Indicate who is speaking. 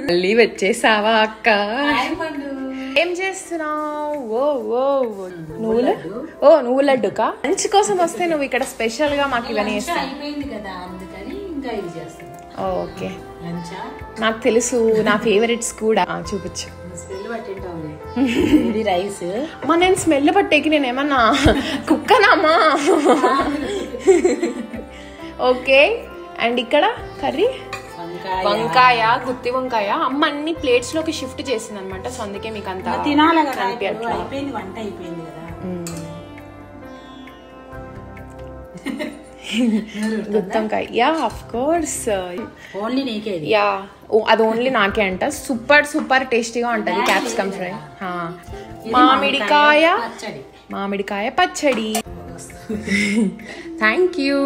Speaker 1: మళ్ళీ వచ్చేసావా అక్క? ఏం చేస్తున్నావు? నువ్వు లడ్డుకా? లంచ్ కోసం వస్తే నువ్వు ఇక్కడ స్పెషల్ గా మాకు ఇవన్నీ చేస్తావు. ఓకే, నాకు తెలుసు, నా ఫేవరెట్స్ కూడా. చూపించు.
Speaker 2: రైస్
Speaker 1: అమ్మా, నేను స్మెల్ పట్టేకి నేను ఏమన్నా కుక్కనమ్మా? ఓకే, అండ్ ఇక్కడ కర్రీ వంకాయ, గుత్తి వంకాయ. అమ్మ అన్ని ప్లేట్స్ లోకి షిఫ్ట్ చేసింది అనమాట, సో అందుకే మీకు అంతా
Speaker 2: తినాలి కదా. వంట అయిపోయింది కదా.
Speaker 1: గుత్తి వంకాయ, యా ఆఫ్ కోర్స్,
Speaker 2: ఓన్లీ నీకే.
Speaker 1: యా, అది ఓన్లీ నాకే అంట. సూపర్ సూపర్ టేస్టీగా ఉంటది క్యాప్సికమ్ ఫ్రై. మామిడికాయ పచ్చడి. Thank you.